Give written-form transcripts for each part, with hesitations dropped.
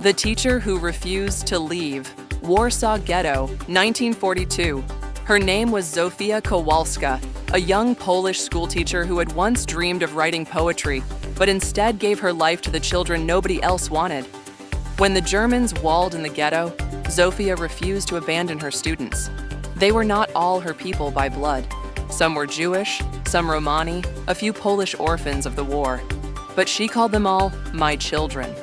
The Teacher Who Refused to Leave, Warsaw Ghetto, 1942. Her name was Zofia Kowalska, a young Polish schoolteacher who had once dreamed of writing poetry, but instead gave her life to the children nobody else wanted. When the Germans walled in the ghetto, Zofia refused to abandon her students. They were not all her people by blood. Some were Jewish, some Romani, a few Polish orphans of the war. But she called them all my children.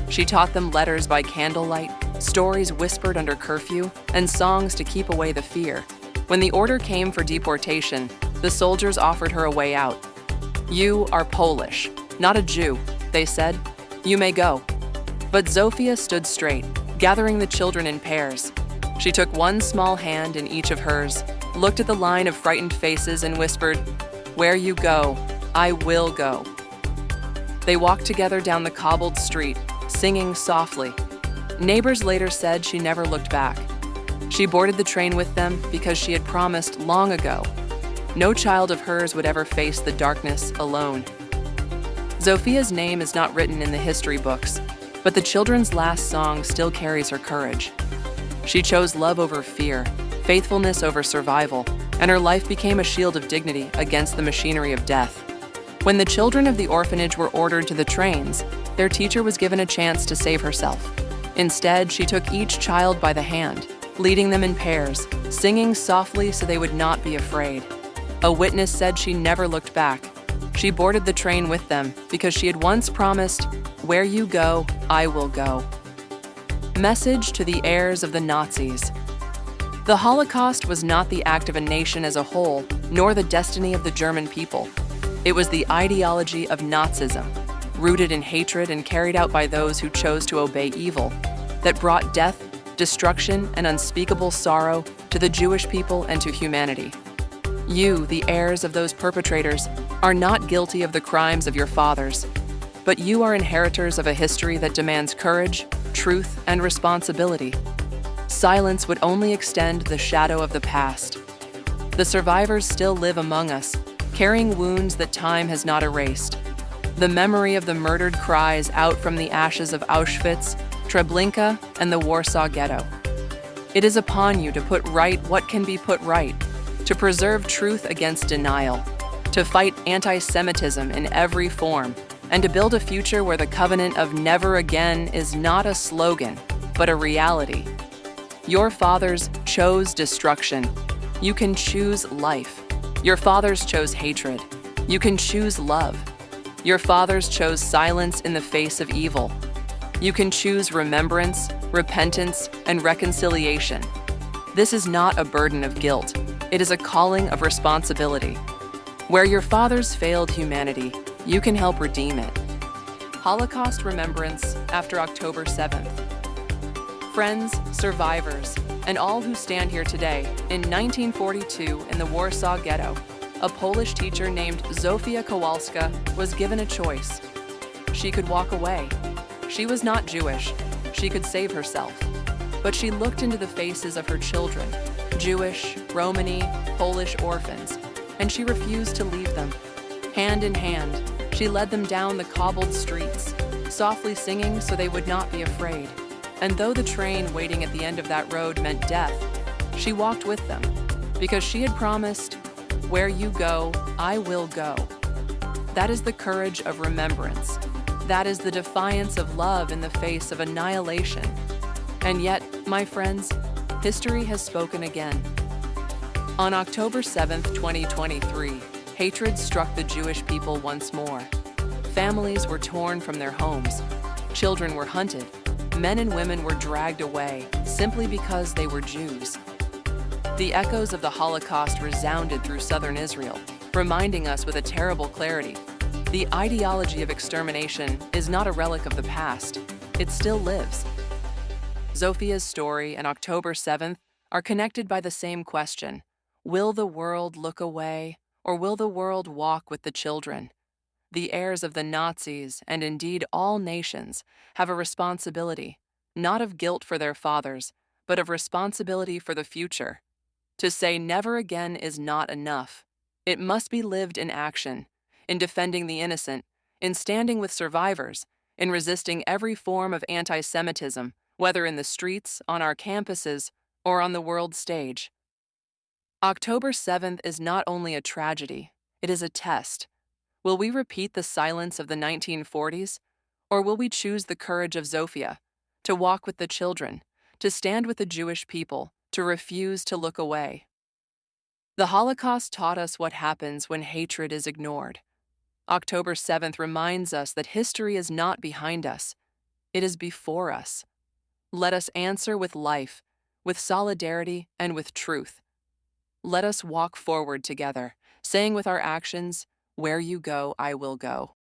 She taught them letters by candlelight, stories whispered under curfew, and songs to keep away the fear. When the order came for deportation, the soldiers offered her a way out. "You are Polish, not a Jew," they said. "You may go." But Zofia stood straight, gathering the children in pairs. She took one small hand in each of hers, looked at the line of frightened faces and whispered, "Where you go, I will go." They walked together down the cobbled street, singing softly. Neighbors later said she never looked back. She boarded the train with them because she had promised long ago no child of hers would ever face the darkness alone. Zofia's name is not written in the history books, but the children's last song still carries her courage. She chose love over fear, faithfulness over survival, and her life became a shield of dignity against the machinery of death. When the children of the orphanage were ordered to the trains, their teacher was given a chance to save herself. Instead, she took each child by the hand, leading them in pairs, singing softly so they would not be afraid. A witness said she never looked back. She boarded the train with them because she had once promised, "Where you go, I will go." Message to the heirs of the Nazis. The Holocaust was not the act of a nation as a whole, nor the destiny of the German people. It was the ideology of Nazism, rooted in hatred and carried out by those who chose to obey evil, that brought death, destruction, and unspeakable sorrow to the Jewish people and to humanity. You, the heirs of those perpetrators, are not guilty of the crimes of your fathers, but you are inheritors of a history that demands courage, truth, and responsibility. Silence would only extend the shadow of the past. The survivors still live among us, carrying wounds that time has not erased. The memory of the murdered cries out from the ashes of Auschwitz, Treblinka, and the Warsaw Ghetto. It is upon you to put right what can be put right, to preserve truth against denial, to fight anti-Semitism in every form, and to build a future where the covenant of never again is not a slogan, but a reality. Your fathers chose destruction. You can choose life. Your fathers chose hatred. You can choose love. Your fathers chose silence in the face of evil. You can choose remembrance, repentance, and reconciliation. This is not a burden of guilt. It is a calling of responsibility. Where your fathers failed humanity, you can help redeem it. Holocaust Remembrance after October 7th. Friends, survivors, and all who stand here today, in 1942 in the Warsaw Ghetto, a Polish teacher named Zofia Kowalska was given a choice. She could walk away. She was not Jewish. She could save herself. But she looked into the faces of her children, Jewish, Romani, Polish orphans, and she refused to leave them. Hand in hand, she led them down the cobbled streets, softly singing so they would not be afraid. And though the train waiting at the end of that road meant death, she walked with them, because she had promised, "Where you go, I will go." That is the courage of remembrance. That is the defiance of love in the face of annihilation. And yet, my friends, history has spoken again. On October 7th, 2023, hatred struck the Jewish people once more. Families were torn from their homes. Children were hunted. Men and women were dragged away simply because they were Jews. The echoes of the Holocaust resounded through southern Israel, reminding us with a terrible clarity, the ideology of extermination is not a relic of the past. It still lives. Zofia's story and October 7th are connected by the same question. Will the world look away, or will the world walk with the children? The heirs of the Nazis, and indeed all nations, have a responsibility, not of guilt for their fathers, but of responsibility for the future. To say never again is not enough. It must be lived in action, in defending the innocent, in standing with survivors, in resisting every form of anti-Semitism, whether in the streets, on our campuses, or on the world stage. October 7th is not only a tragedy, it is a test. Will we repeat the silence of the 1940s, or will we choose the courage of Zofia, to walk with the children, to stand with the Jewish people, to refuse to look away? The Holocaust taught us what happens when hatred is ignored. October 7th reminds us that history is not behind us, it is before us. Let us answer with life, with solidarity, and with truth. Let us walk forward together, saying with our actions, "Where you go, I will go."